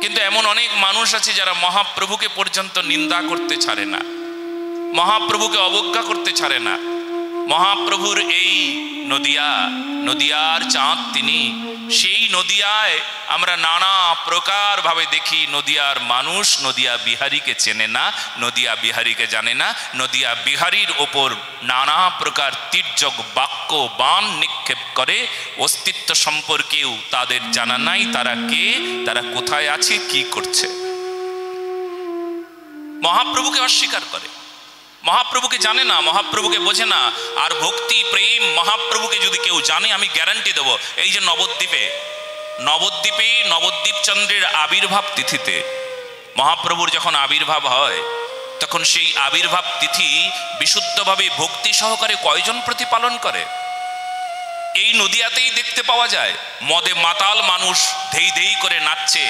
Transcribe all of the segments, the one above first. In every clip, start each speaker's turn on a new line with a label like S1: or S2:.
S1: কিন্তু এমন অনেক মানুষ আছে যারা মহাপ্রভুকে পর্যন্ত নিন্দা করতে ছাড়ে না, মহাপ্রভুকে অবজ্ঞা করতে ছাড়ে না। মহাপ্রভুর এই নদিয়া, নদিয়ার চাঁদ তিনি, সেই নদিয়ায় আমরা নানা প্রকার ভাবে দেখি নদিয়ার মানুষ নদিয়া বিহারীকে চেনে না, নদিয়া বিহারীকে জানে না, নদিয়া বিহারীর ওপর নানা প্রকার তির্যক বাক্য বাণ নিক্ষেপ করে। অস্তিত্ব সম্পর্কেও তাদের জানা নাই, তারা কে, তারা কোথায় আছে, কি করছে। মহাপ্রভুকে অস্বীকার করে, মহাপ্রভুকে জানে না, মহাপ্রভুকে বোঝে না। আর ভক্তি প্রেম মহাপ্রভুকে যদি কেউ জানে, আমি গ্যারান্টি দেব, এই যে নবদ্বীপে নবদ্বীপ চন্দ্রের আবির্ভাব তিথিতে মহাপ্রভুর যখন আবির্ভাব হয়, তখন সেই আবির্ভাব তিথি বিশুদ্ধভাবে ভক্তি সহকারে কয়জন প্রতিপালন করে? এই নদিয়াতেই দেখতে পাওয়া যায়। মদে মাতাল মানুষ ধেই ধেই করে নাচছে,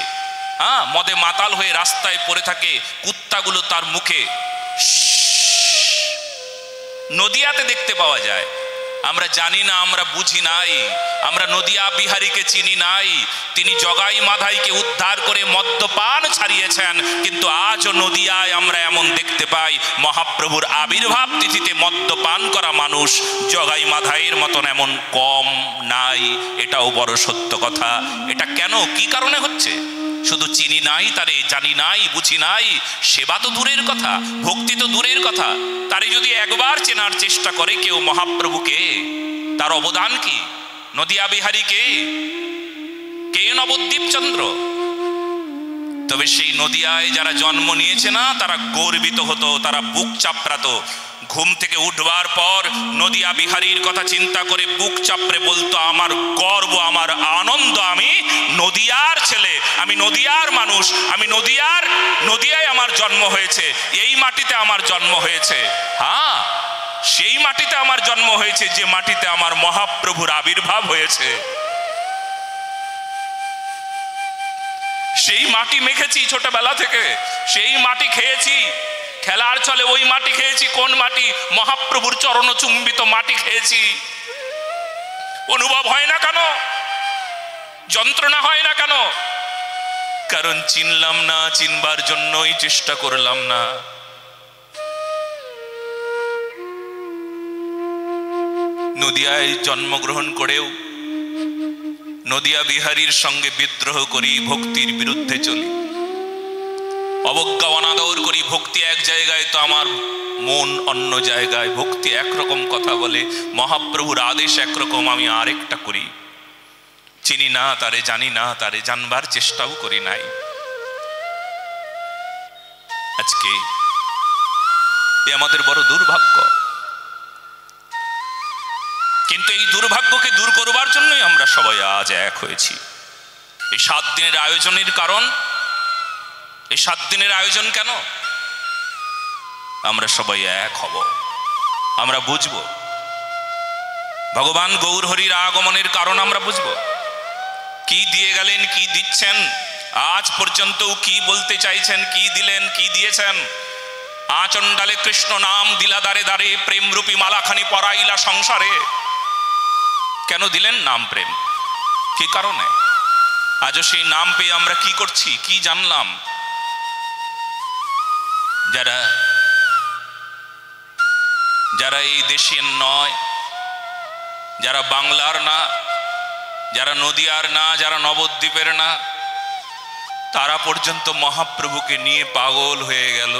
S1: মদে মাতাল হয়ে রাস্তায় পড়ে থাকে, কুত্তাগুলো তার মুখে নদিয়াতে দেখতে পাওয়া যায়। আমরা জানি না, আমরা বুঝি নাই, আমরা নদিয়া বিহারীকে চিনি নাই। তিনি জগাই মাধাইকে উদ্ধার করে মদ্যপান ছাড়িয়েছেন, কিন্তু আজও নদিয়ায় আমরা এমন দেখতে পাই মহাপ্রভুর আবির্ভাব তিথিতে মদ্যপান করা মানুষ জগাই মাধাইয়ের মতন এমন কম নাই। এটাও বড় সত্য কথা। এটা কেন, কি কারণে হচ্ছে? শুধু চিনি নাই তারে, জানি নাই, বুঝি নাই, সেবা তো দূরের কথা, ভক্তি তো দূরের কথা। তারে যদি একবার চেনার চেষ্টা করে কেউ মহাপ্রভুকে, তার অবদান কি? নদিয়া বিহারীকে কে? নবদ্বীপ চন্দ্র। তবে সেই নদিয়ায় যারা জন্ম নিয়েছে না, তারা গর্বিত হতো, তারা বুক চাপড়াতো। ঘুম থেকে উঠবার পর নদিয়া বিহারীর কথা চিন্তা করে বুক চাপড়ে বলতো, আমার গর্ব, আমার আনন্দ, আমি নদিয়ার ছেলে, আমি নদিয়ার মানুষ, আমি নদিয়ায় আমার জন্ম হয়েছে, এই মাটিতে আমার জন্ম হয়েছে। হ্যাঁ, সেই মাটিতে আমার জন্ম হয়েছে যে মাটিতে আমার মহাপ্রভুর আবির্ভাব হয়েছে। সেই মাটি মেখেছি ছোটবেলা থেকে, সেই মাটি খেয়েছি, খেলার চলে ওই মাটি খেয়েছি। কোন মাটি? মহাপ্রভুর চরণ চুম্বিত মাটি খেয়েছি। অনুভব হয় না কেন? যন্ত্রণা হয় না কেন? কারণ চিনলাম না, চিনবার জন্যই চেষ্টা করলাম না। নদিয়ায় জন্মগ্রহণ করেও নদিয়া বিহারীর সঙ্গে বিদ্রোহ করি, ভক্তির বিরুদ্ধে চলি, অবজ্ঞা অনাদর করি। ভক্তি এক জায়গায় তো আমার মন অন্য জায়গায়। ভক্তি একরকম কথা বলে, মহাপ্রভুর আদেশ একরকম, আমি আরেকটা করি। চিনি না তারে, জানি না তারে, জানবার চেষ্টাও করি নাই। আজকে এ আমাদের বড় দুর্ভাগ্য। কিন্তু এই দুর্ভাগ্যকে দূর করবার জন্যই আমরা সবাই আজ এক হয়েছি। এই 7 দিনের আয়োজনের কারণ, এই 7 দিনের আয়োজন কেন? আমরা সবাই এক হব, আমরা বুঝব ভগবান গৌরহরির আগমনের কারণ, আমরা বুঝব কি দিয়ে গেলেন, কি দিচ্ছেন, আজ পর্যন্ত কি বলতে চাইছেন, কি দিলেন, কি দিয়েছেন। আচণ্ডালে কৃষ্ণ নাম দিলা দারে দারে, প্রেম রূপী মালাখানি পরাইলা সংসারে। কেন দিলেন নাম প্রেম? কি কারণে? আজও সেই নাম পেয়ে আমরা কি করছি, কি জানলাম? যারা এই দেশের নয়, যারা বাংলার না, যারা নদিয়ার না, যারা নবদ্বীপের না, তারা পর্যন্ত মহাপ্রভুকে নিয়ে পাগল হয়ে গেল।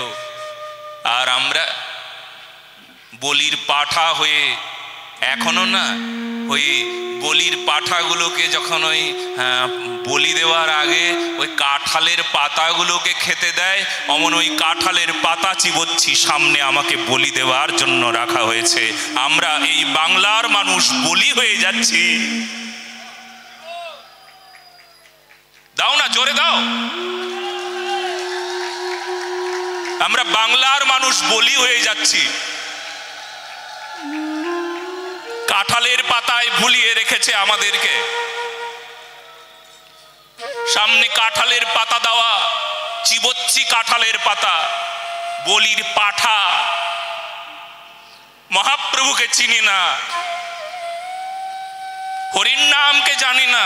S1: আর আমরা বলির পাঠা হয়ে, এখনো না, ওই বলির পাঠাগুলোকে যখন ওই বলি দেওয়ার আগে ওই কাঁঠালের পাতাগুলোকে খেতে দেয়, অমন ওই কাঁঠালের পাতা চিবোচ্ছি, সামনে আমাকে বলি দেওয়ার জন্য রাখা হয়েছে। আমরা এই বাংলার মানুষ বলি হয়ে যাচ্ছি। দাও না, জোরে দাও। আমরা বাংলার মানুষ বলি হয়ে যাচ্ছি। কাঁঠালের পাতায় ভুলিয়ে রেখেছে আমাদেরকে, সামনে কাঁঠালের পাতা দেওয়া, চিবোচ্ছি কাঁঠালের পাতা, বলির পাঠা। মহাপ্রভুকে চিনি না, হরির নামকে জানি না।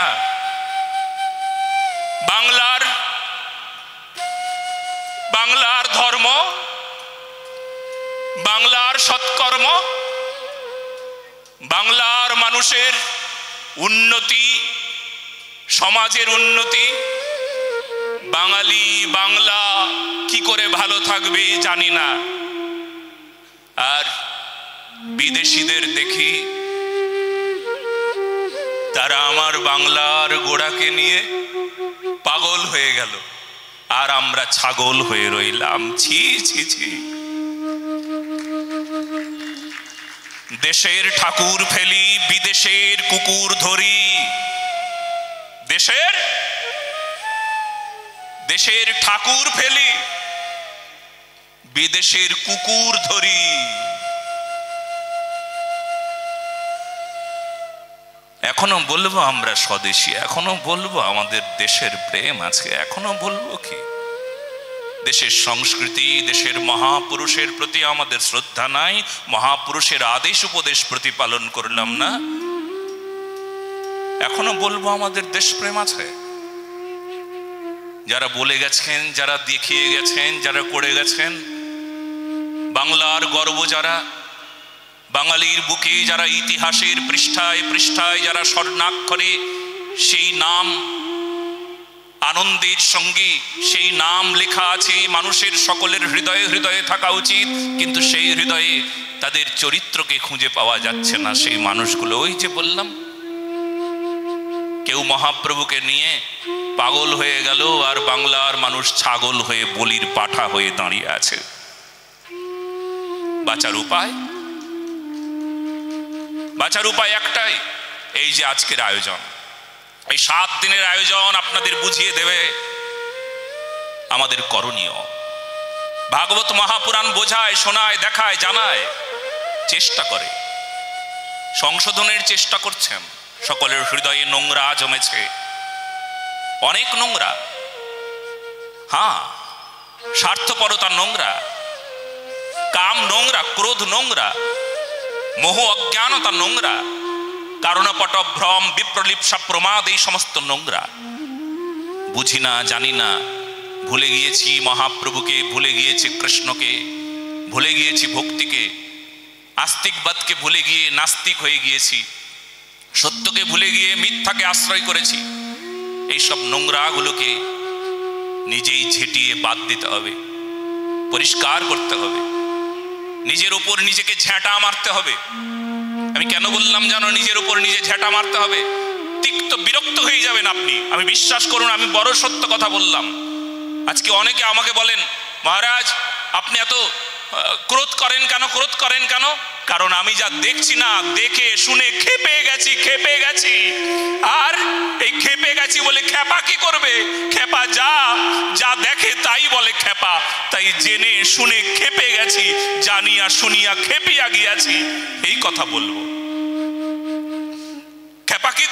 S1: বাংলার বাংলার সৎকর্ম, বাংলার মানুষের উন্নতি, সমাজের উন্নতি। বাঙালি বাংলা কি করে ভালো থাকবে জানি না। আর বিদেশিদের দেখি তারা আমার বাংলার গোড়াকে নিয়ে পাগল হয়ে গেল, আর আমরা ছাগল হয়ে রইলাম। ছি ছি ছি। দেশের ঠাকুর ফেলি, বিদেশের কুকুর ধরি। দেশের ঠাকুর ফেলি, বিদেশের কুকুর ধরি। এখনো বলবো আমরা স্বদেশী, এখনো বলবো আমাদের দেশের প্রেম আছে, এখনো বলবো কি দেশের সংস্কৃতি, দেশের মহাপুরুষের প্রতি আমাদের শ্রদ্ধা নাই, মহাপুরুষের আদেশ উপদেশ প্রতিপালন করলাম না। এখনো বলবো আমাদের দেশপ্রেম আছে। যারা বলে গেছেন, যারা দেখিয়ে গেছেন, যারা করে গেছেন, বাংলার গর্ব যারা, বাঙালির বুকে যারা ইতিহাসের পৃষ্ঠায় পৃষ্ঠায় যারা স্বর্ণাক্ষরে সেই নাম আনন্দের সঙ্গে সেই নাম লেখা আছে, মানুষের সকলের হৃদয়ে হৃদয়ে থাকা উচিত, কিন্তু সেই হৃদয়ে তাদের চরিত্রকে খুঁজে পাওয়া যাচ্ছে না। সেই মানুষগুলো, ওই যে বললাম, কেউ মহাপ্রভুকে নিয়ে পাগল হয়ে গেল, আর বাংলার মানুষ ছাগল হয়ে বলির পাঠা হয়ে দাঁড়িয়ে আছে। বাঁচার উপায়, বাঁচার উপায় একটাই, এই যে আজকের আয়োজন, এই 7 দিনের আয়োজন আপনাদের বুঝিয়ে দেবে আমাদের করণীয়। ভাগবত মহাপুরাণ বোঝায়, শোনায়, দেখায়, জানায়, চেষ্টা করে, সংশোধনের চেষ্টা করছেন। সকলের হৃদয়ে নোংরা জমেছে, অনেক নোংরা। হ্যাঁ, স্বার্থপরতা নোংরা, কাম নোংরা, ক্রোধ নোংরা, মোহ অজ্ঞানতা নোংরা, কারণপট ভ্রম বিপ্রলিপ্সা প্রমাদ, এই সমস্ত নোংরা। বুঝি না, জানি না, ভুলে গিয়েছি মহাপ্রভুকে, ভুলে গিয়েছি কৃষ্ণকে, ভুলে গিয়েছি ভক্তিকে, আস্তিকবাদকে ভুলে গিয়ে নাস্তিক হয়ে গিয়েছি, সত্যকে ভুলে গিয়ে মিথ্যাকে আশ্রয় করেছি। এইসব নোংরাগুলোকে নিজেই ঝেঁটিয়ে বাদ দিতে হবে, পরিষ্কার করতে হবে, নিজের উপর নিজেকে ঝেঁটা মারতে হবে। আমি কেন বললাম জানো, নিজের উপর নিজে ঝেঁটা মারতে হবে? তিক্ত বিরক্ত হয়ে যাবেন আপনি, আমি বিশ্বাস করুন, আমি বড় সত্য কথা বললাম। আজকে অনেকে আমাকে বলেন, মহারাজ আপনি এত ক্রোধ করেন কেন, ক্রোধ করেন কেন? কারণ আমি যা দেখছি না, দেখে শুনে খেপে গেছি। আর এই খেপে গেছি বলে খেপা কি করবে? খেপা যা দেখে তাই বলে খেপা। তাই জেনে শুনে খেপে গেছি, জানিয়া শুনিয়া খেপিয়া গিয়াছি, এই কথা বলবো। খেপা কি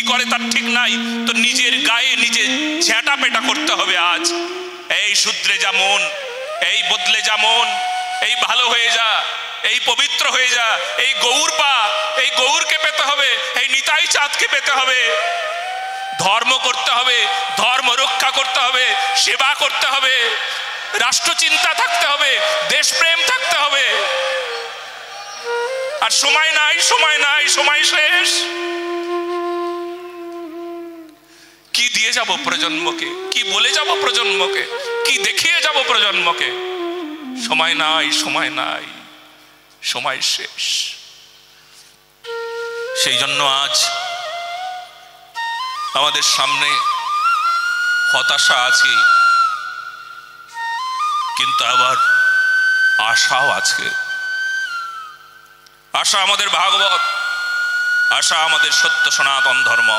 S1: করে তার ঠিক নাই। তো নিজের গায়ে নিজে ঝেঁটা পেটা করতে হবে। আজ এই শুধরে যা মন, এই বদলে যা মন, এই ভালো হয়ে যা, এই পবিত্র হয়ে যা, এই গৌর পা, এই গৌরকে পেতে হবে, এই নিতাই চাঁদকে পেতে হবে। ধর্ম করতে হবে, ধর্ম রক্ষা করতে হবে, সেবা করতে হবে, রাষ্ট্রচিন্তা থাকতে হবে, দেশপ্রেম থাকতে হবে। আর সময় নাই, সময় শেষ। কি দিয়ে যাব প্রজন্মকে, কি বলে যাব প্রজন্মকে, কি দেখিয়ে যাব প্রজন্মকে? সময় নাই, সময় শেষ। সেই জন্য আজ আমাদের সামনে হতাশা আছে, কিন্তু আবার আশাও আছে। আশা আমাদের ভাগবত, আশা আমাদের সত্য সনাতন ধর্ম।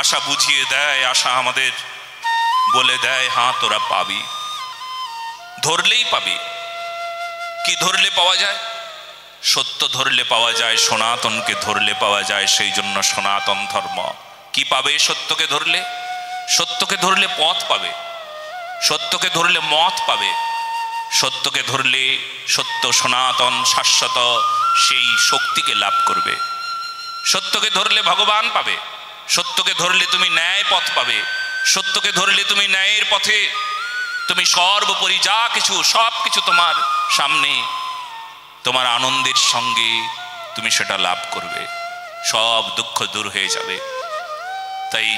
S1: আশা বুঝিয়ে দেয়, আশা আমাদের বলে দেয়, হ্যাঁ তোরা পাবি, ধরলেই পাবি। কি ধরলে পাওয়া যায়? সত্য ধরলে পাওয়া যায়, সনাতনকে ধরলে পাওয়া যায়। সেই জন্য সনাতন ধর্ম। কি পাবে সত্যকে ধরলে? সত্যকে ধরলে পথ পাবে, সত্যকে ধরলে মত পাবে, সত্যকে ধরলে সত্য সনাতন শাশ্বত সেই শক্তিকে লাভ করবে। সত্যকে ধরলে ভগবান পাবে, সত্যকে ধরলে তুমি ন্যায় পথ পাবে, সত্যকে ধরলে তুমি ন্যায়ের পথে, তুমি সর্বোপরি যা কিছু সব কিছু তোমার সামনে তোমার আনন্দের সঙ্গে তুমি সেটা লাভ করবে, সব দুঃখ দূর হয়ে যাবে। তাই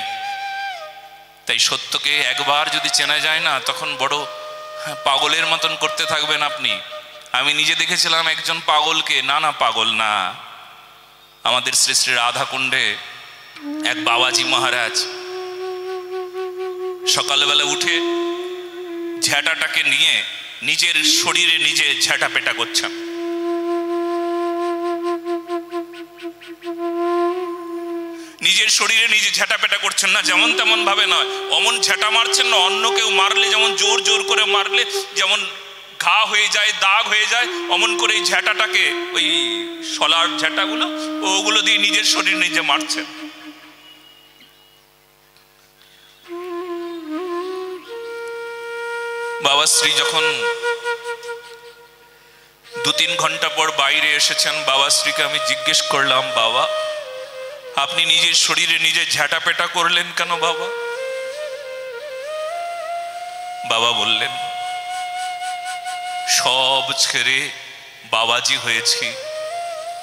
S1: তাই সত্যকে একবার যদি চেনা যায় না, তখন বড় পাগলের মতন করতে থাকবেন আপনি। আমি নিজে দেখেছিলাম একজন পাগলকে, না পাগল না, আমাদের শ্রী শ্রী রাধাকুণ্ডে এক বাবাজি মহারাজ সকালবেলা উঠে ঝ্যাঁটাটাকে নিয়ে নিজের শরীরে নিজে ঝ্যাঁটা পেটা করছেন। নিজের শরীরে নিজে ঝ্যাঁটা পেটা করছেন না, যেমন তেমন ভাবে নয়, অমন ঝ্যাঁটা মারছেন না অন্য কেউ মারলে যেমন জোর জোর করে মারলে যেমন ঘা হয়ে যায়, দাগ হয়ে যায়, অমন করে এই ঝ্যাঁটাটাকে, ওই শলার ঝ্যাঁটাগুলো ওগুলো দিয়ে নিজের শরীর নিজে মারছেন। বাবা শ্রী যখন 2-3 ঘন্টা পর বাইরে এসেছেন, বাবা শ্রীকে আমি জিজ্ঞেস করলাম, বাবা আপনি নিজের শরীরে নিজে ঝ্যাঁটা পেটা করলেন কেন বাবা? বাবা বললেন, সব ছেড়ে বাবাজি হয়েছি,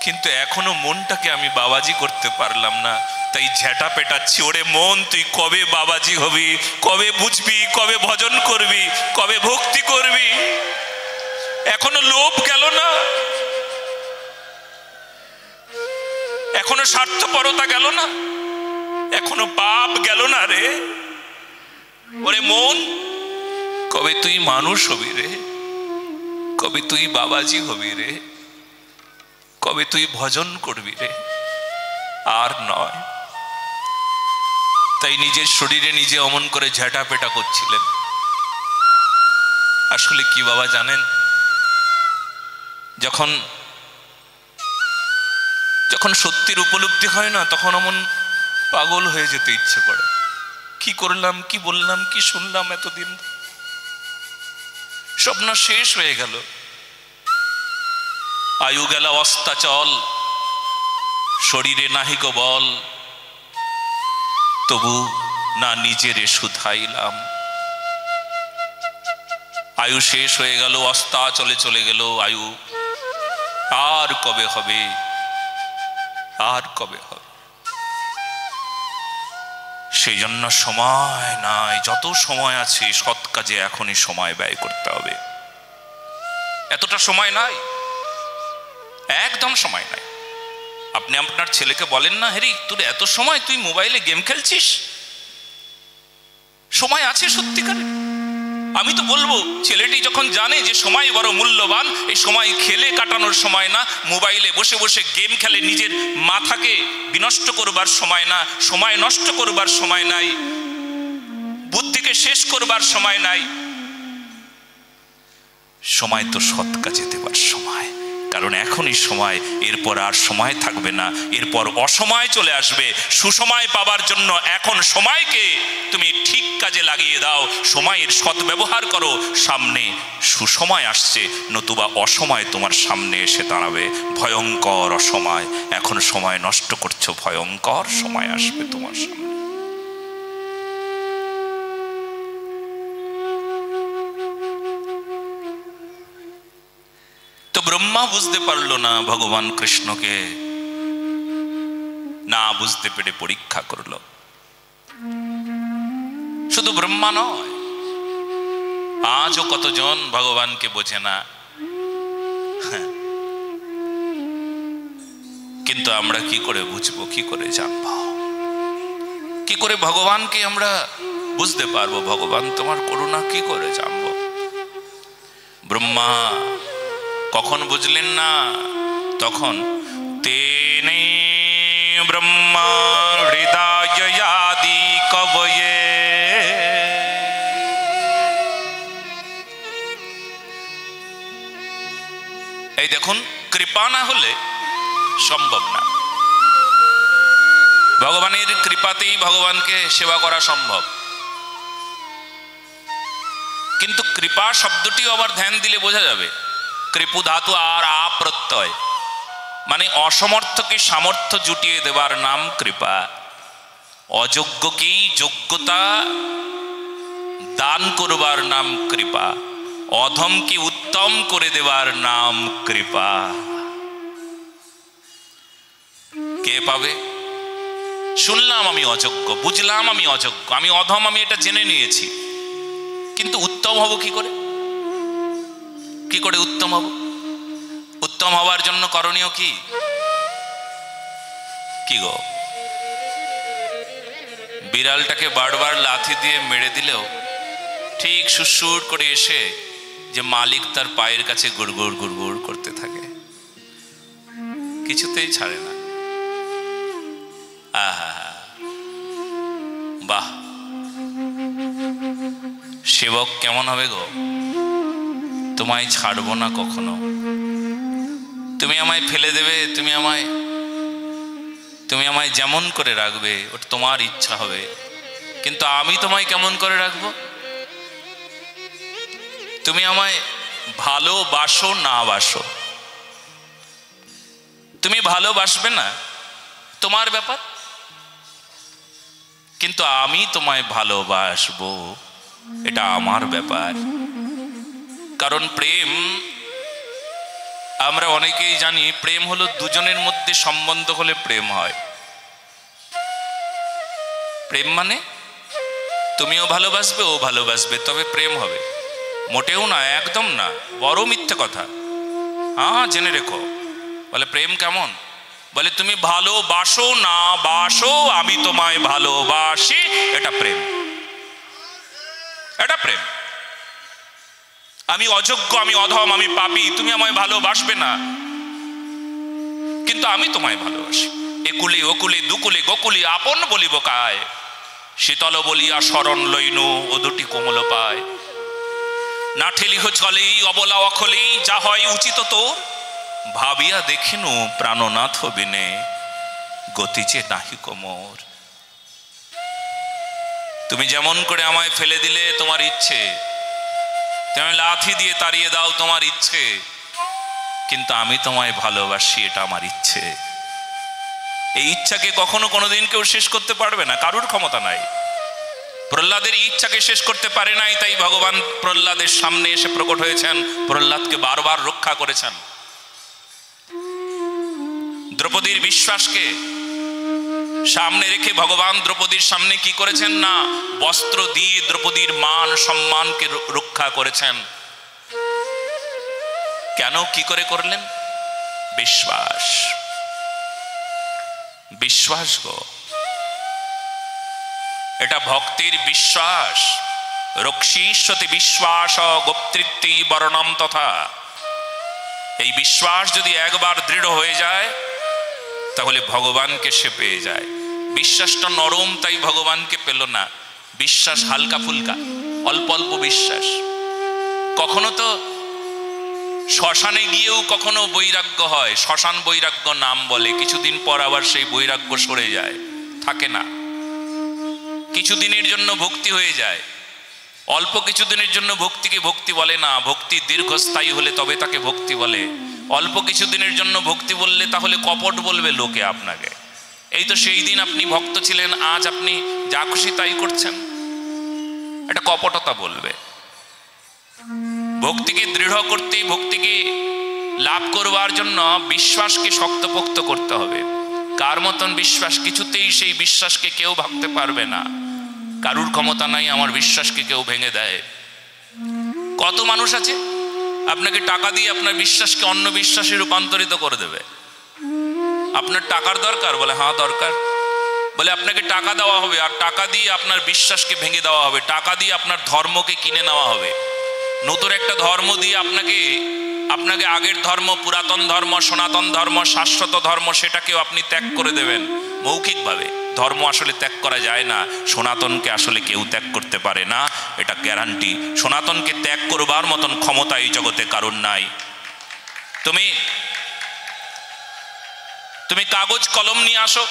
S1: কিন্তু এখনো মনটাকে আমি বাবাজি করতে পারলাম না, তাই ঝ্যাঁটা পেটাচ্ছি। ওরে মন, তুই কবে বাবাজি হবি, কবে বুঝবি, কবে ভজন করবি, কবে ভক্তি করবি? এখনো লোভ গেল না, এখনো স্বার্থপরতা গেল না, এখনো পাপ গেল না রে। ওরে মন, কবে তুই মানুষ হবি রে, কবে তুই বাবাজি হবি রে, কবে তুই ভজন করবি রে? আর নয়। তাই নিজের শরীরে নিজে অমন করে ঝ্যাঁটা পেটা করছিলেন। আসলে কি বাবা জানেন, যখন যখন সত্যির উপলব্ধি হয় না, তখন অমন পাগল হয়ে যেতে ইচ্ছে করে। কি করলাম, কি বললাম, কি শুনলাম এতদিন, স্বপ্ন শেষ হয়ে গেল। আয়ু গেল অস্তাচল, শরীরে নাহিক বল, তবু না নিজেরে শুধাইলাম। আয়ু শেষ হয়ে গেল, অস্তাচলে চলে গেল আয়ু। আর কবে হবে, আর কবে হবে? সেই জন্য সময় নাই, যত সময় আছে সৎ কাজে এখনই সময় ব্যয় করতে হবে। এতটা সময় নাই, একদম সময় নাই। আপনি আপনার ছেলেকে বলেন না, হেরি তোর এত সময়, তুই মোবাইলে গেম খেলছিস? সময় আছে সত্যিকারে? আমি তো বলবো, ছেলেটি যখন জানে যে সময় বড় মূল্যবান, এই সময় খেলে কাটানোর সময় না, মোবাইলে বসে বসে গেম খেলে নিজের মাথাকে বিনষ্ট করবার সময় না, সময় নষ্ট করবার সময় নাই, বুদ্ধিকে শেষ করবার সময় নাই। সময় তো সৎ কাজে দেবার সময়, কারণ এখনই সময়, এরপর আর সময় থাকবে না, এরপর অসময় চলে আসবে। সুসময় পাবার জন্য এখন সময়কে তুমি ঠিক কাজে লাগিয়ে দাও, সময়ের সদ্ব্যবহার করো। সামনে সুসময় আসছে, নতুবা অসময় তোমার সামনে এসে দাঁড়াবে, ভয়ঙ্কর অসময়। এখন সময় নষ্ট করছো, ভয়ঙ্কর সময় আসবে তোমার সামনে। তো ব্রহ্মা বুঝতে পারলো না ভগবান কৃষ্ণকে, না বুঝতে পেরে পরীক্ষা করলো। শুধু ব্রহ্মা নয়, আজও কতজন ভগবানকে বোঝে না। কিন্তু আমরা কি করে বুঝবো, কি করে জানবো, কি করে ভগবানকে আমরা বুঝতে পারবো? ভগবান তোমার করুণা কি করে জানবো? ব্রহ্মা কখন বুঝলেন না? তখন তেনে ব্রহ্মা হৃদয়াদি কবয়ে, এই দেখুন, কৃপা না হলে সম্ভব না। ভগবানের কৃপাতেই ভগবানকে সেবা করা সম্ভব। কিন্তু কৃপা শব্দটিও আবার ধ্যান দিলে বোঝা যাবে, কৃপু ধাতু আর আপ্রত্যয়, মানে অসমর্থকে সামর্থ্য জুটিয়ে দেবার নাম কৃপা। অযোগ্যকেই যোগ্যতা দান করবার নাম কৃপা। অধমকে উত্তম করে দেওয়ার নাম কৃপা। কে পাবে? শুনলাম আমি অযোগ্য, বুঝলাম আমি অযোগ্য, আমি অধম, আমি এটা জেনে নিয়েছি, কিন্তু উত্তম হব কি করে? কি করে উত্তম হব? উত্তম হওয়ার জন্য করণীয় কি? কি গো, বিড়ালটাকে বারবার লাথি দিয়ে মেরে দিলেও ঠিক সুসুর করে এসে যে মালিক তার পায়ের কাছে গুড়গুড় গুড়গুড় করতে থাকে, কিছুতেই ছাড়ে না। আহা, বাহ, সেবক কেমন হবে গো? তোমায় ছাড়বো না কখনো, তুমি আমায় ফেলে দেবে, তুমি আমায় যেমন করে রাখবে ওটা তোমার ইচ্ছা হবে, কিন্তু আমি তোমায় কেমন করে রাখবো? তুমি আমায় ভালোবাসো না বাসো, তুমি ভালোবাসবে না তোমার ব্যাপার, কিন্তু আমি তোমায় ভালোবাসবো এটা আমার ব্যাপার। কারণ প্রেম, আমরা অনেকেই জানি প্রেম হলো দুজনের মধ্যে সম্বন্ধ হলে প্রেম হয়। প্রেম মানে তুমিও ভালোবাসবে, ও ভালোবাসবে, তবে প্রেম হবে। মোটেও না, একদম না, বড় মিথ্যে কথা। হ্যাঁ, জেনে রেখো। বলে প্রেম কেমন? বলে তুমি ভালোবাসো না বাসো, আমি তোমায় ভালোবাসি, এটা প্রেম, এটা প্রেম। আমি অযোগ্য, আমি অধম, আমি পাপী, তুমি আমায় ভালোবাসবে না, কিন্তু আমি তোমায় ভালোবাসি। একুলে ওকুলে দুকুলে গোকুলে আপন বলিব কায়, শীতল বলিয়া শরণ লইনু ও দুটি কোমল পায়। না ঠেলিহ চলেই অবলা অখলেই, যা হয় উচিত তোর, ভাবিয়া দেখিনু প্রাণনাথ বিনে, গতি যে নাহি কোমর। তুমি যেমন করে আমায় ফেলে দিলে তোমার ইচ্ছে, তুমি লাথি দিয়ে তাড়িয়ে দাও তোমার ইচ্ছে, কিন্তু আমি তোমায় ভালোবাসি এটা আমার ইচ্ছে। এই ইচ্ছাকে কখনো কোনোদিন কেউ শেষ করতে পারবে না, কারুর ক্ষমতা নাই। প্রহ্লাদের ইচ্ছাকে শেষ করতে পারে নাই, তাই ভগবান প্রহ্লাদের সামনে এসে প্রকট হয়েছেন, প্রহ্লাদকে বারবার রক্ষা করেছেন। দ্রৌপদীর বিশ্বাসকে সামনে রেখে ভগবান দ্রৌপদীর সামনে কি করেছেন না, বস্ত্র দিয়ে দ্রৌপদীর মান সম্মানকে রক্ষা করেছেন। কেন, কি করে করলেন? বিশ্বাস, বিশ্বাস গো, এটা ভক্তির বিশ্বাস। রক্ষীষ্যতি বিশ্বাস গোপ্তৃত্বই বর্ণম তথা। এই বিশ্বাস যদি একবার দৃঢ় হয়ে যায় তাহলে ভগবানকে সে পেয়ে যায়। বিশ্বাসটা নরম, তাই ভগবানকে পেল না। বিশ্বাস হালকা ফুলকা, অল্প অল্প বিশ্বাস। কখনো তো শ্মশানে গিয়েও কখনো বৈরাগ্য হয়, শ্মশান বৈরাগ্য নাম বলে, কিছুদিন পর আবার সেই বৈরাগ্য সরে যায়, থাকে না। কিছুদিনের জন্য ভক্তি হয়ে যায়, অল্প কিছুদিনের জন্য ভক্তিকে ভক্তি বলে না। ভক্তি দীর্ঘস্থায়ী হলে তবে তাকে ভক্তি বলে। অল্প কিছুদিনের জন্য ভক্তি বললে তাহলে কপট বলবে লোকে আপনাকে। এই তো সেই দিন আপনি ভক্ত ছিলেন, আজ আপনি যা খুশি তাই করছেন, এটা কপটতা বলবে। ভক্তিকে দৃঢ় করতে, ভক্তিকে লাভ করবার জন্য বিশ্বাসকে শক্তপোক্ত করতে হবে। কার মতন বিশ্বাস? কিছুতেই সেই বিশ্বাসকে কেউ ভাঙতে পারবে না, কারুর ক্ষমতা নাই আমার বিশ্বাসকে কেউ ভেঙে দেয়। কত মানুষ আছে আপনাকে টাকা দিয়ে আপনার বিশ্বাসকে অন্য বিশ্বাসে রূপান্তরিত করে দেবে। আপনার টাকার দরকার? বলে হ্যাঁ দরকার। বলে আপনাকে টাকা দেওয়া হবে, আর টাকা দিয়ে আপনার বিশ্বাসকে ভেঙে দেওয়া হবে, টাকা দিয়ে আপনার ধর্মকে কিনে নেওয়া হবে। নতুন একটা ধর্ম দিয়ে আপনাকে আগের ধর্ম, পুরাতন ধর্ম, সনাতন ধর্ম, শাশ্বত ধর্ম, সেটাকেও আপনি ত্যাগ করে দেবেন মৌখিকভাবে। ধর্ম আসলে ত্যাগ করা যায় না, সনাতনকে আসলে কেউ ত্যাগ করতে পারে না, এটা গ্যারান্টি। সনাতনকে ত্যাগ করবার মতন ক্ষমতা এই জগতে কারণ নাই। তুমি কাগজ কলম নিয়ে আসো,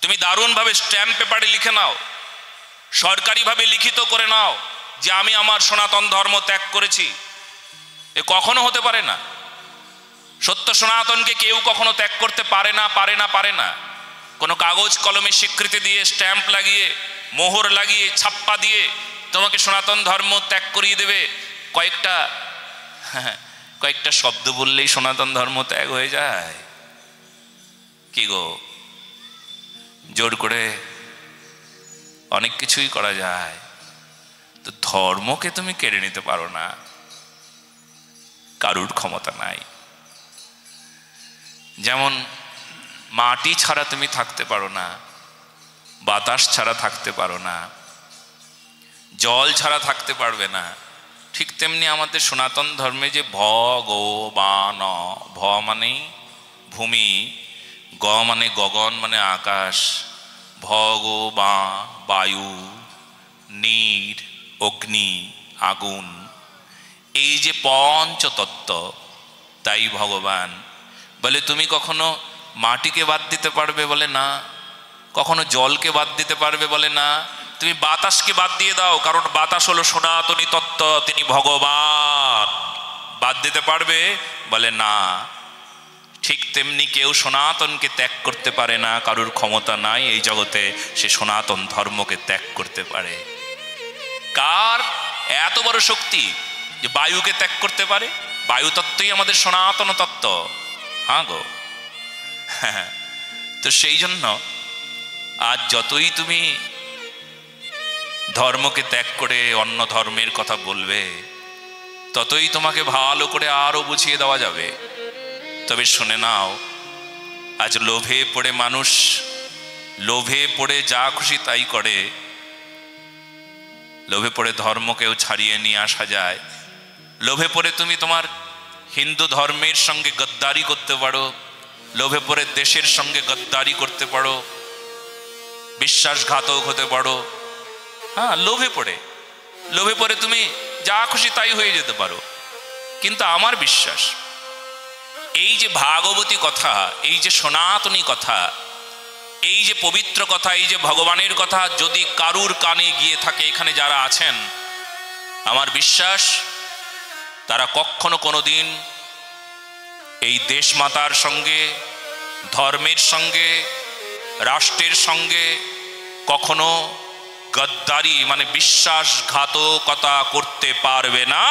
S1: তুমি দারুণভাবে স্ট্যাম্প পেপারে লিখে নাও, সরকারিভাবে লিখিত করে নাও যে আমি আমার সনাতন ধর্ম ত্যাগ করেছি। এ কখনো হতে পারে না। সত্য সনাতনকে কেউ কখনো ত্যাগ করতে পারে না, পারে না, পারে না। কোনো কাগজ কলমে স্বীকৃতি দিয়ে, স্ট্যাম্প লাগিয়ে, মোহর লাগিয়ে, ছাপ্পা দিয়ে তোমাকে সনাতন ধর্ম ত্যাগ করিয়ে দেবে। কয়েকটা শব্দ বললেই সনাতন ধর্ম ত্যাগ হয়ে যায়? কি গো, জোর করে অনেক কিছুই করা যায়, তো ধর্মকে তুমি কেড়ে নিতে পারো না, কারুর ক্ষমতা নাই। যেমন মাটি ছাড়া তুমি থাকতে পারো না, বাতাস ছাড়া থাকতে পারো না, জল ছাড়া থাকতে পারবে না, ঠিক তেমনি আমাদের সনাতন ধর্মে যে ভগবান, ভ মানে ভূমি, গ মানে গগন মানে আকাশ, ভগবান বায়ু, নীর অগ্নি আগুন, এই যে পঞ্চতত্ত্ব, তাই ভগবান। বলে তুমি কখনো মাটিকে বাদ দিতে পারবে? বলে না। কখনো জলকে বাদ দিতে পারবে? বলে না। তুমি বাতাসকে বাদ দিয়ে দাও, কারণ বাতাস হলো সনাতনী তত্ত্ব, তিনি ভগবান, বাদ দিতে পারবে? বলে না। ঠিক তেমনি কেউ সনাতনকে ত্যাগ করতে পারে না, কারুর ক্ষমতা নাই এই জগতে সে সনাতন ধর্মকে ত্যাগ করতে পারে। কার এত বড় শক্তি যে বায়ুকে ত্যাগ করতে পারে? বায়ু তত্ত্বই আমাদের সনাতন তত্ত্ব। হ্যাঁ গো, হ্যাঁ। তো সেই জন্য আজ যতই তুমি ধর্মকে ত্যাগ করে অন্য ধর্মের কথা বলবে, ততই তোমাকে ভালো করে আরো বুঝিয়ে দেওয়া যাবে। তবে শুনে নাও, আজ লোভে পড়ে মানুষ, লোভে পড়ে যা খুশি তাই করে। লোভে পড়ে ধর্মকেও ছাড়িয়ে নিয়ে আসা যায়। লোভে পড়ে তুমি তোমার হিন্দু ধর্মের সঙ্গে গদ্দারি করতে পারো, লোভে পড়ে দেশের সঙ্গে গদ্দারি করতে পারো, বিশ্বাসঘাতক হতে পারো। হ্যাঁ, লোভে পড়ে তুমি যা খুশি তাই হয়ে যেতে পারো। কিন্তু আমার বিশ্বাস, এই যে ভাগবতী কথা, এই যে সনাতনী কথা, এই যে পবিত্র কথা, এই যে ভগবানের কথা যদি কারুর কানে গিয়ে থাকে, এখানে যারা আছেন, আমার বিশ্বাস তারা কখনো কোনোদিন এই দেশমাতার সঙ্গে, ধর্মের সঙ্গে, রাষ্ট্রের সঙ্গে কখনো গদ্দারি মানে বিশ্বাসঘাতকতা করতে পারবে না,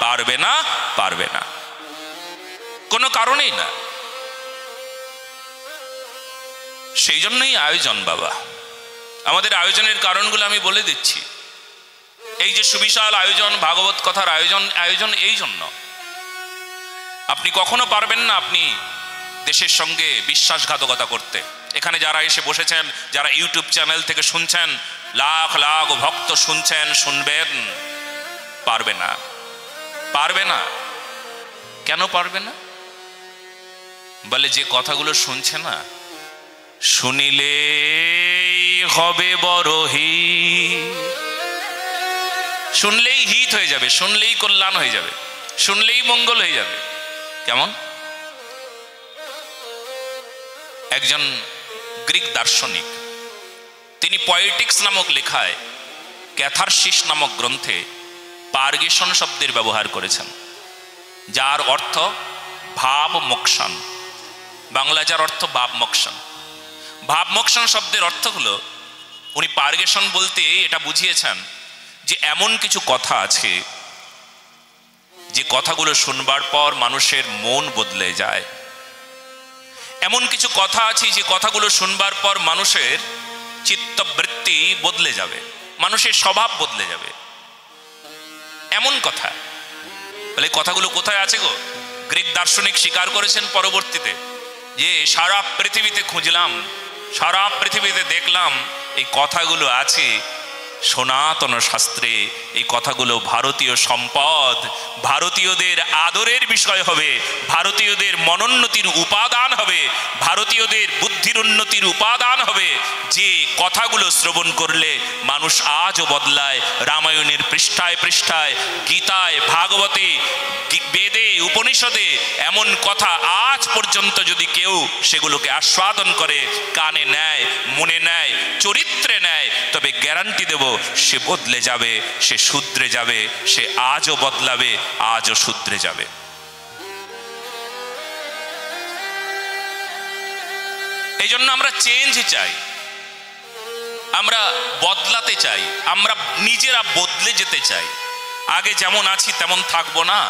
S1: পারবে না, পারবে না, কোনো কারণেই না। সেই জন্যই আয়োজন বাবা। আমাদের আয়োজনের কারণগুলো আমি বলে দিচ্ছি। এই যে সুবিশাল আয়োজন, ভাগবত কথার আয়োজন এই জন্য। আপনি কখনো পারবেন না আপনি দেশের সঙ্গে বিশ্বাসঘাতকতা করতে। এখানে যারা এসে বসেছেন, যারা ইউটিউব চ্যানেল থেকে শুনছেন, লাখ লাখ ভক্ত শুনছেন, শুনবেন, পারবে না, পারবে না। কেন পারবে না? বলে যে কথাগুলো শুনছে না, শুনিলে হবে বড় হিত। শুনলেই হিত হয়ে যাবে, শুনলেই কল্যাণ হয়ে যাবে, শুনলেই মঙ্গল হয়ে যাবে। কেমন? একজন গ্রিক দার্শনিক, তিনি পয়েটিক্স নামক লেখায়, ক্যাথারসিস নামক গ্রন্থে পার্গেশন শব্দের ব্যবহার করেছেন, যার অর্থ ভাব মোক্ষণ। বাংলা যার অর্থ ভাব মোক্ষণ। ভাব মোক্ষণ শব্দের অর্থ হলো, উনি পার্গেশন বলতে এটা বুঝিয়েছেন যে এমন কিছু কথা আছে যে কথাগুলো শুনবার পর মানুষের মন বদলে যায়। এমন কিছু কথা আছে যে কথাগুলো শুনবার পর মানুষের চিত্তবৃত্তি বদলে যাবে, মানুষের স্বভাব বদলে যাবে, এমন কথা। বলে কথাগুলো কোথায় আছে গো? গ্রিক দার্শনিক স্বীকার করেছেন পরবর্তীতে যে সারা পৃথিবীতে খুঁজলাম, সারা পৃথিবীতে দেখলাম এই কথাগুলো আছে সনাতন শাস্ত্রে। এই কথাগুলো ভারতীয় সম্পদ, ভারতীয়দের আদরের বিষয় হবে, ভারতীয়দের মনোন্নতির উপাদান হবে, ভারতীয়দের বুদ্ধির উন্নতির উপাদান হবে। যে কথাগুলো শ্রবণ করলে মানুষ আজও বদলায়। রামায়ণের পৃষ্ঠায় পৃষ্ঠায়, গীতায়, ভাগবতে, বেদে, উপনিষদে এমন কথা আজ পর্যন্ত যদি কেউ সেগুলোকে আস্বাদন করে, কানে নেয়, মনে নেয়, চরিত্রে নেয়, তবে গ্যারান্টি দেব সে বদলে যাবে, সে শুধরে যাবে, সে আজও বদলাবে, আজও শুধরে যাবে। এই জন্য আমরা চেঞ্জ চাই। আমরা বদলাতে চাই, আমরা নিজেরা বদলে যেতে চাই। আগে যেমন আছি তেমন থাকবো না,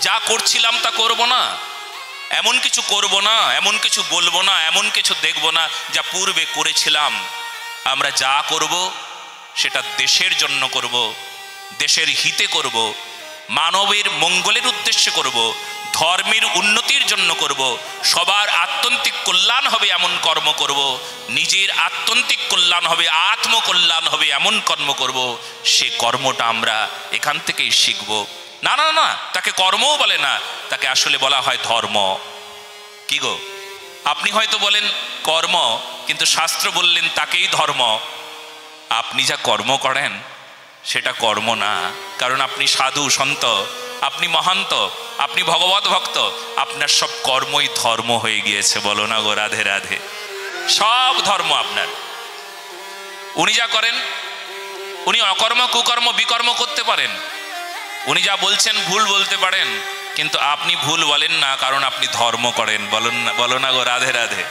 S1: যা করছিলাম তা করব না, এমন কিছু করব না, এমন কিছু বলবো না, এমন কিছু দেখব না যা পূর্বে করেছিলাম। আমরা যা করব সেটা দেশের জন্য করব, দেশের হিতে করব, মানবের মঙ্গলের উদ্দেশ্যে করব, ধর্মের উন্নতির জন্য করব, সবার আত্যন্তিক কল্যাণ হবে এমন কর্ম করব, নিজের আত্যন্তিক কল্যাণ হবে, আত্মকল্যাণ হবে এমন কর্ম করব। সে কর্মটা আমরা এখান থেকেই শিখব। না না না, তাকে কর্মও বলে না, তাকে আসলে বলা হয় ধর্ম। কি গো, আপনি হয়তো বলেন কর্ম, কিন্তু শাস্ত্র বললেন তাকেই ধর্ম। আপনি যা কর্ম করেন সেটা কর্ম না, কারণ আপনি সাধু সন্ত, আপনি মহান্ত, আপনি ভগবত ভক্ত, আপনার সব কর্মই ধর্ম হয়ে গিয়েছে। বলো না গো রাধে রাধে, সব ধর্ম আপনার। উনি যা করেন, উনি অকর্ম কুকর্ম বিকর্ম করতে পারেন, উনি যা বলছেন ভুল বলতে পারেন, কিন্তু আপনি ভুল বলেন না, কারণ আপনি ধর্ম করেন। বলো না গো রাধে রাধে।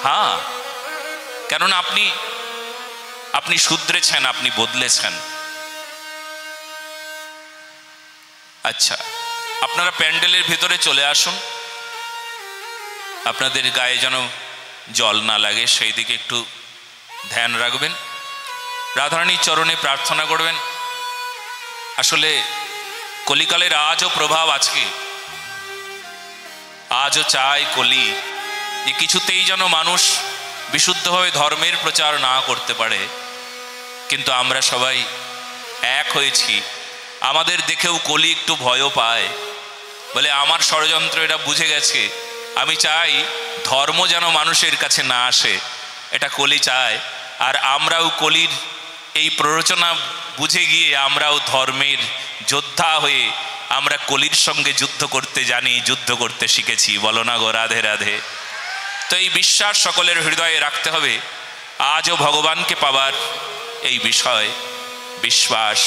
S1: হ্যাঁ, কেননা আপনি শুধরেছেন, আপনি বদলেছেন। আচ্ছা, আপনারা প্যান্ডেলের ভিতরে চলে আসুন, আপনাদের গায়ে যেন জল না লাগে সেই দিকে একটু ধ্যান রাখবেন, রাধারানীর চরণে প্রার্থনা করবেন। আসলে কলিকালের আজও প্রভাব আছে, আজও চায় কলি যে কিছুতেই যেন মানুষ বিশুদ্ধভাবে ধর্মের প্রচার না করতে পারে। কিন্তু আমরা সবাই এক হয়েছি, আমাদের দেখেও কলি একটু ভয়ও পায়, বলে আমার ষড়যন্ত্র এটা বুঝে গেছে। আমি চাই ধর্ম যেন মানুষের কাছে না আসে, এটা কলি চায়। আর আমরাও কলির এই প্ররোচনা বুঝে গিয়ে আমরাও ধর্মের যোদ্ধা হয়ে আমরা কলির সঙ্গে যুদ্ধ করতে জানি, যুদ্ধ করতে শিখেছি। বলো না গো রাধে রাধে। তো এই বিশ্বাস সকলের হৃদয়ে রাখতে হবে। আজও ভগবানকে পাবার এই বিষয় বিশ্বাস,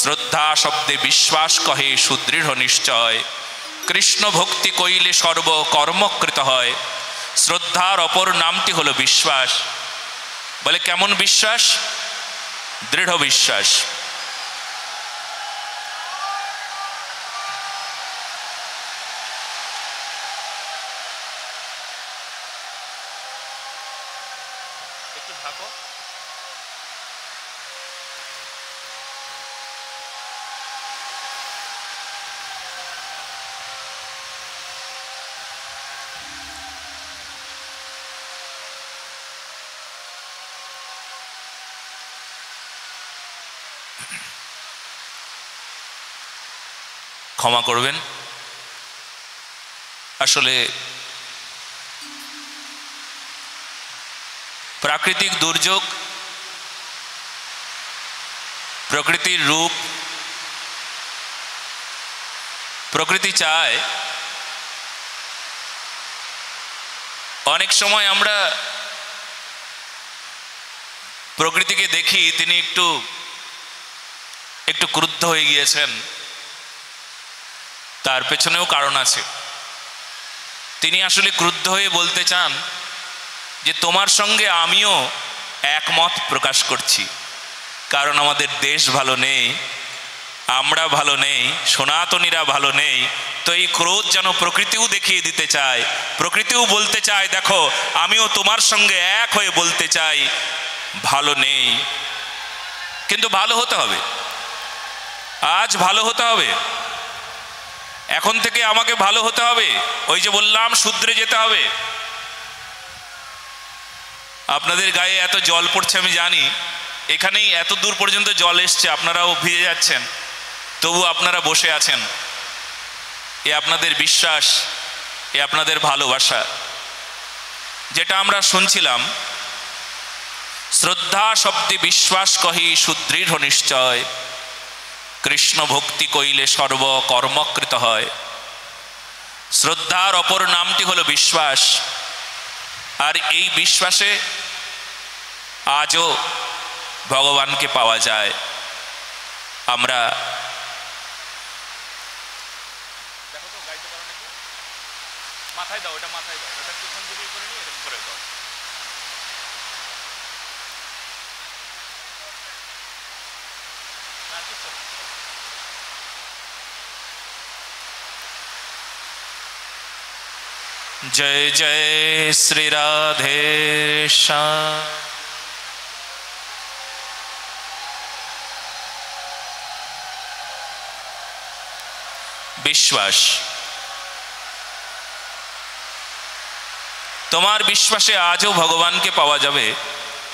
S1: শ্রদ্ধা শব্দে বিশ্বাস কহে সুদৃঢ় নিশ্চয়, কৃষ্ণ ভক্তি কইলে সর্ব কর্মকৃত হয়। শ্রদ্ধার অপর নামটি হলো বিশ্বাস। বলে কেমন বিশ্বাস? দৃঢ় বিশ্বাস। একটু ঢাকো। ক্ষমা করবেন, আসলে প্রাকৃতিক দুর্যোগ, প্রকৃতির রূপ, প্রকৃতি চায় অনেক সময় আমরা প্রকৃতিকে দেখি তিনি একটু ক্রুদ্ধ হয়ে গিয়েছেন। তার পেছনেও কারণ আছে। তিনি আসলে ক্রুদ্ধ হয়ে বলতে চান যে তোমার সঙ্গে আমিও একমত প্রকাশ করছি, কারণ আমাদের দেশ ভালো নেই, আমরা ভালো নেই, সনাতনীরা ভালো নেই। তো এই ক্রোধ যেন প্রকৃতিও দেখিয়ে দিতে চায়, প্রকৃতিও বলতে চায় দেখো আমিও তোমার সঙ্গে এক হয়ে বলতে চাই ভালো নেই। কিন্তু ভালো হতে হবে, আজ ভালো হতে হবে, এখন থেকে আমাকে ভালো হতে হবে। ওই যে বললাম শুধরে যেতে হবে। আপনাদের গায়ে এত জল পড়ছে আমি জানি, এখানেই এত দূর পর্যন্ত জল এসছে, আপনারাও ভিজে যাচ্ছেন, তবু আপনারা বসে আছেন। এ আপনাদের বিশ্বাস, এ আপনাদের ভালোবাসা। যেটা আমরা শুনছিলাম, শ্রদ্ধা শব্দে বিশ্বাস কহি সুদৃঢ় নিশ্চয়, কৃষ্ণ ভক্তি কইলে সর্ব কর্মকৃত হয়। শ্রদ্ধার অপর নামটি হলো বিশ্বাস। আর এই বিশ্বাসে আজও ভগবানকে পাওয়া যায়। আমরা মাথায় দাও, এটা মাথায় দাও, এটা পিছন দিকে করে নিয়ে এরকম করে দাও। जय जय श्री राधे श्याम। বিশ্বাস, তোমার বিশ্বাসে আজও ভগবানকে পাওয়া যাবে,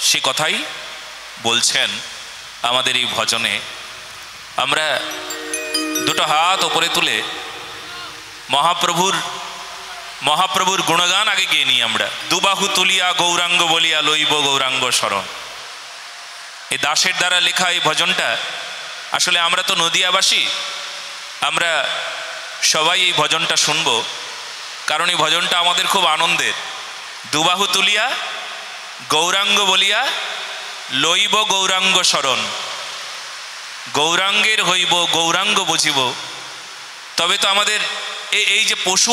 S1: সে কথাই বলছেন আমাদের এই ভজনে। আমরা দুটো হাত ওপরে তুলে মহাপ্রভুর গুণগান আগে গিয়ে নিই আমরা। দুবাহু তুলিয়া গৌরাঙ্গ বলিয়া লইব গৌরাঙ্গ শরণ। এই দাসের দ্বারা লেখা এই ভজনটা, আসলে আমরা তো নদিয়াবাসী, আমরা সবাই এই ভজনটা শুনব, কারণ এই ভজনটা আমাদের খুব আনন্দের। দুবাহু তুলিয়া গৌরাঙ্গ বলিয়া লইব গৌরাঙ্গ শরণ। গৌরাঙ্গের হইব, গৌরাঙ্গ বুঝিব, তবে তো আমাদের এই যে পশু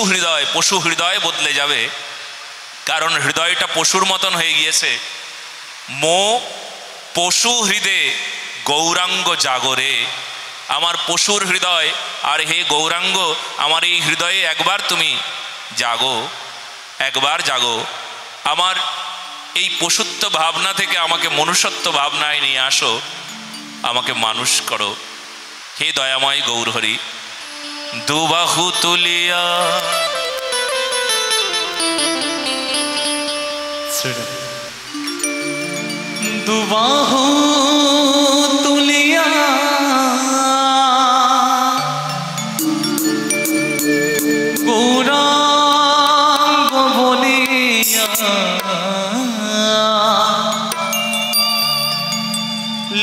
S1: হৃদয় বদলে যাবে, কারণ হৃদয়টা পশুর মতন হয়ে গিয়েছে। মো পশু হৃদে গৌরাঙ্গ জাগরে। আমার পশুর হৃদয়, আর হে গৌরাঙ্গ আমার এই হৃদয়ে একবার তুমি জাগো, একবার জাগো। আমার এই পশুত্ব ভাবনা থেকে আমাকে মনুষ্যত্ব ভাবনায় নিয়ে আসো, আমাকে মানুষ করো, হে দয়াময় গৌরহরি। দুবাহু তুলিয়া
S2: দুবাহু তুলিয়া গৌরাঙ্গ বলিয়া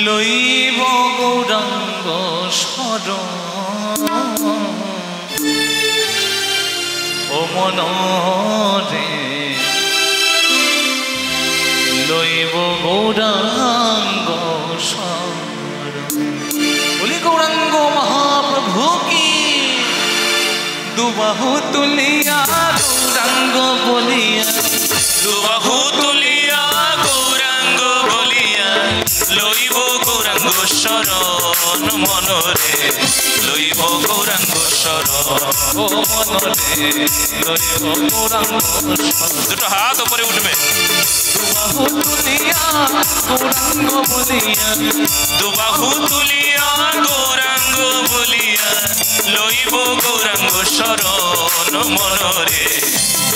S2: লইব গৌরাঙ্গ শরণ। ও মনরে লইব গৌরাঙ্গ শরণ। বলি গৌরাঙ্গ মহাপ্রভু কি। দুবাহু তুলিয়া গৌরাঙ্গ বলিয়া,
S1: দুবাহু তুলিয়া গৌরাঙ্গ বলিয়া লইব গৌরাঙ্গ শরণ। মনরে লইব গৌরাঙ্গ শরণ।
S2: ও মনরে লইব গৌরাঙ্গ শরণ।
S1: দুটো হাত উপরে উঠবে।
S2: দুবাহু তুলিয়া গৌরাঙ্গ বলিয়া,
S1: দুবাহু তুলিয়া গৌরাঙ্গ বলিয়া লইব গৌরাঙ্গ শরণ। মনরে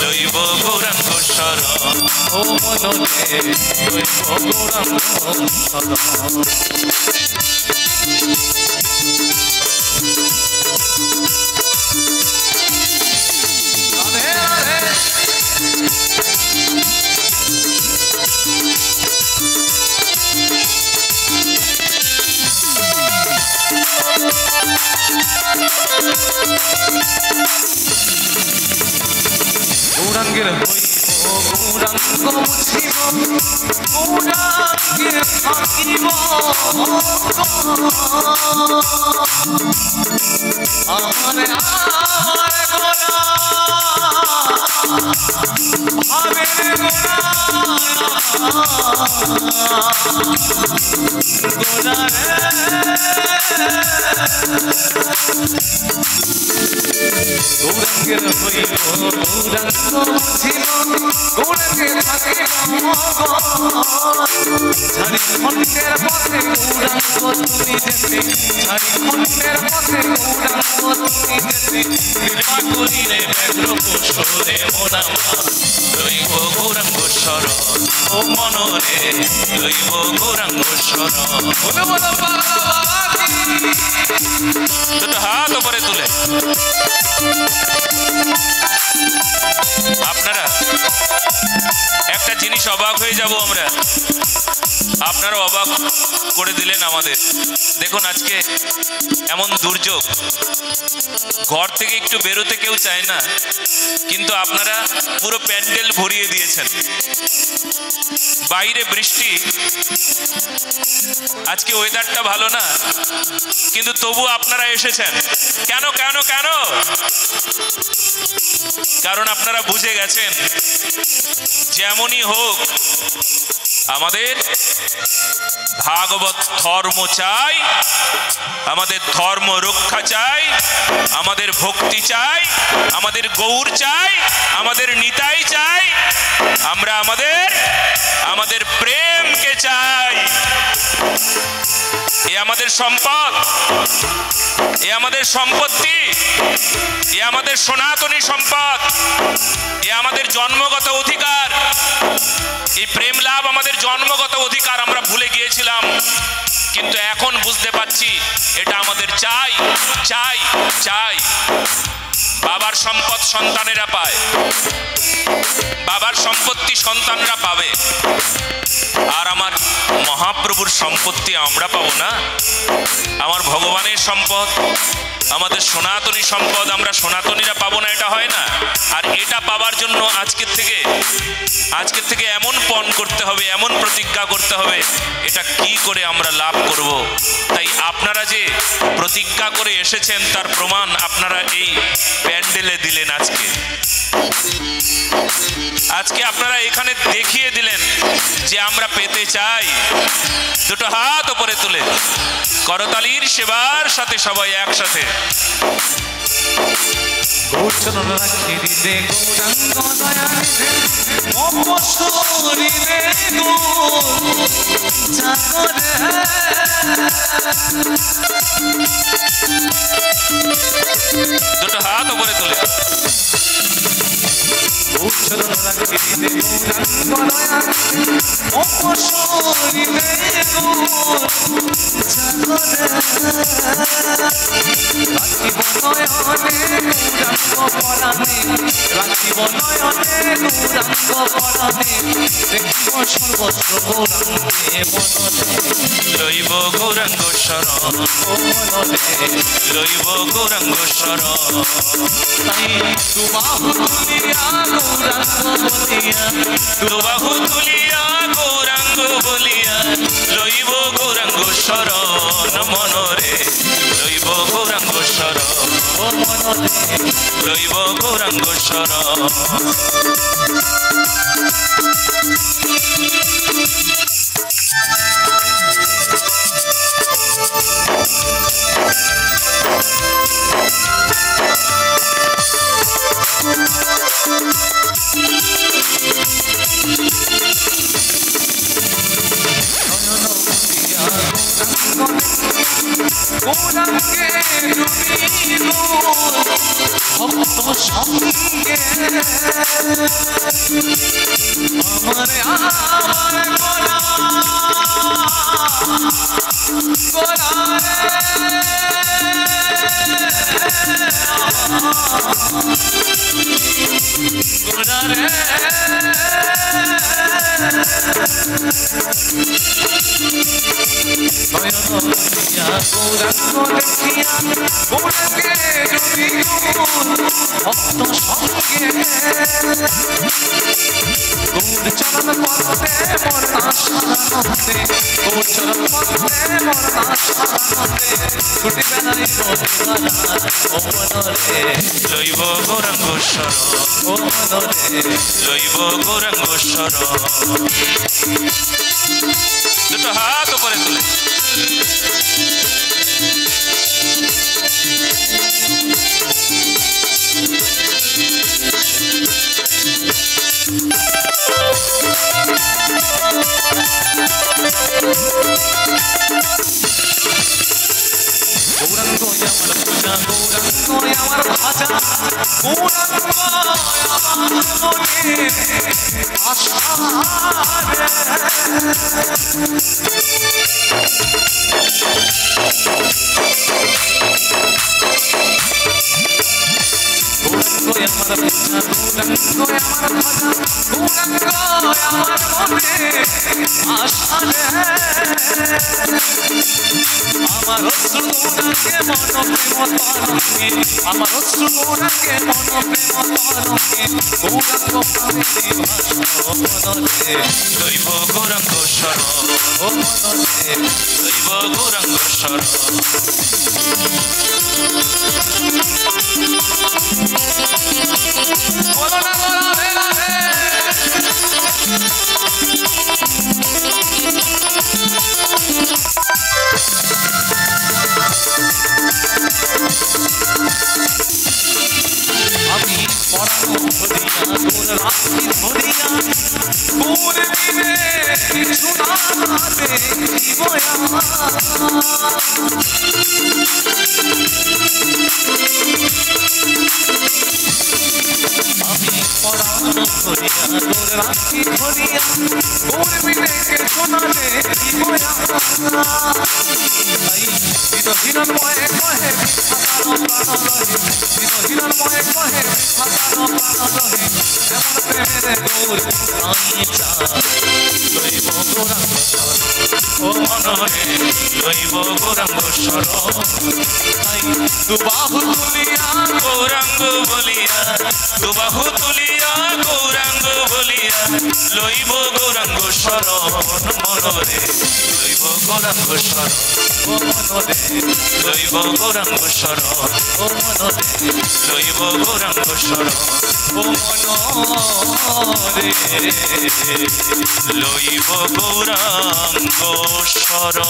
S1: লইব গৌরাঙ্গ শরণ।
S2: ও মনরে লইব গৌরাঙ্গ শরণ। গৌরাঙ্গের হইব গৌরাঙ্গ বুঝিব, গৌরাঙ্গে থাকিব। আমারে আমার গোরা ভাবের গোরা গোরা রে। গৌরাঙ্গের হইব গৌরাঙ্গ বুঝিব, গৌরাঙ্গে থাকিব। ঝাড়খণ্ডের পথে গৌরাঙ্গ তুমি যেতে, ঝাড়খণ্ডের পথে গৌরাঙ্গ তুমি যেতে।
S1: কৃপা করিলে ব্যাঘ্র পশুরে মোনামা লইব গৌরাঙ্গ শরণ। ও মনরে লইব গৌরাঙ্গ শরণ।
S2: বলো বলো বাবা কি।
S1: দুটো হাত উপরে তুলে আপনারা একটা জিনিস অবাক হয়ে যাব আমরা, আপনারা অবাক করে দিলেন আমাদের। দেখুন আজকে এমন দুর্যোগ, ঘর থেকে একটু বেরোতে কেউ চায় না, কিন্তু আপনারা পুরো প্যান্ডেল ভরিয়ে দিয়েছেন। বাইরে বৃষ্টি, আজকে ওয়েদারটা ভালো না, কিন্তু তবু আপনারা এসেছেন। কেন কেন কেন? কারণ আপনারা বুঝে গেছেন যেমনই হোক আমাদের ভাগবত ধর্ম চাই, আমাদের ধর্ম রক্ষা চাই, আমাদের ভক্তি চাই, আমাদের গৌর চাই, আমাদের নিতাই চাই, আমরা আমাদের প্রেমকে চাই। এ আমাদের সম্পদ, এ আমাদের সম্পত্তি, এ আমাদের সনাতনী সম্পদ, এ আমাদের জন্মগত অধিকার। এই প্রেম লাভ আমাদের জন্মগত অধিকার, আমরা ভুলে গিয়েছিলাম, কিন্তু এখন বুঝতে পারছি এটা আমাদের চাই চাই চাই। বাবার সম্পদ সন্তানেরা পায়, বাবার সম্পত্তি সন্তানরা পাবে, আর আমার মহাপ্রভুর সম্পত্তি আমরা পাবো না? আমার ভগবানের সম্পদ, আমাদের সনাতনী সম্পদ আমরা সনাতনীরা পাবো না? এটা হয় না। আর এটা পাবার জন্য আজকের থেকে এমন পণ করতে হবে, এমন প্রতিজ্ঞা করতে হবে, এটা কি করে আমরা লাভ করব। তাই আপনারা যে প্রতিজ্ঞা করে এসেছেন তার প্রমাণ আপনারা এই প্যান্ডেলে দিলেন। আজকে আপনারা এখানে দেখিয়ে দিলেন যে আমরা পেতে চাই। দুটো হাত উপরে তুলে করতালির সেবার সাথে সবাই একসাথে
S2: গৌরচরণ রাখি দিতে গৌরাঙ্গ দয়ানিধে অপসরিতে জাগরে
S1: দুটো হাত উপরে তুলে
S2: গৌরচরণ রাখি দিতে গৌরাঙ্গ দয়ানিধে অপসরিতে জাগরে রাখিব নয়নে গৌরাঙ্গ পরাণে, রাখিব নয়নে গৌরাঙ্গ পরাণে, দেখিব সর্বত্র গৌরাঙ্গে মননে।
S1: লইব গৌরাঙ্গ শরণ
S2: ও মননে
S1: লইব গৌরাঙ্গ শরণ।
S2: তাই দুবাহু তুলিয়া গৌরাঙ্গ বলিয়া,
S1: দুবাহু তুলিয়া গৌরাঙ্গ বলিয়া লইব গৌরাঙ্গ শরণ মনরে, লইব গৌরাঙ্গ শরণ
S2: ও মননে
S1: লইব গৌরাঙ্গ শরণ।
S2: গৌরাঙ্গে ডুবিব ভক্ত সঙ্গে, আমারে আমার গোরারে গৌরাঙ্গ দেখিয়া গৌরাঙ্গে ডুবিব ভক্ত সঙ্গে, গৌরচরণ পথে মোর আশানন্দে, গৌরচরণ পথে মোর আশানন্দে, ছুটিবে নাই ও মনরে
S1: লইব গৌরাঙ্গ শরণ
S2: ও মনরে
S1: লইব গৌরাঙ্গ শরণ। দুটো হাত উপরে তুলে
S2: গৌরাঙ্গ আমার পূজা, গৌরাঙ্গ আমার ভাজা, গৌরাঙ্গ আমার মনে আশারে। গৌরাঙ্গ আমার পূজা, গৌরাঙ্গ আমার ভাজা, গৌরাঙ্গ আমার মনে আশারে। আমার অশ্রু গৌরাঙ্গে মন প্রেম তরঙ্গে, আমার অশ্রু গৌরাঙ্গে মন প্রেম তরঙ্গে, গৌরাঙ্গ প্রাণে ভাসো মনরে
S1: লইব গৌরাঙ্গ শরণ
S2: ও মনরে
S1: লইব গৌরাঙ্গ শরণ।
S2: বলো না বলো রে রে রাখি ধরিয়া মোর বিনে কিছু না দেখিব আমি পরাণ ধরিয়া তোর রাখি ধরিয়া মোর বিনে কিছু না দেখিব তাই হিরণময় কহে প্রাণ রহে হিরণময় কহে প্রাণ রহে এমন প্রেমের গৌর নাই দৈব গৌরাঙ্গ ও মনরে দৈব গৌরাঙ্গ স্বর তাই দুবাহু তুলিয়া
S1: গৌরাঙ্গ বলিয়া দুবাহু তুলিয়া গৌরাঙ্গ বলিয়া লইব গৌরাঙ্গ শরণ মনরে লইব গৌরাঙ্গ শরণ ও মনরে লইব গৌরাঙ্গ শরণ ও মনরে লইব গৌরাঙ্গ শরণ ও মনরে লইব গৌরাঙ্গ শরণ।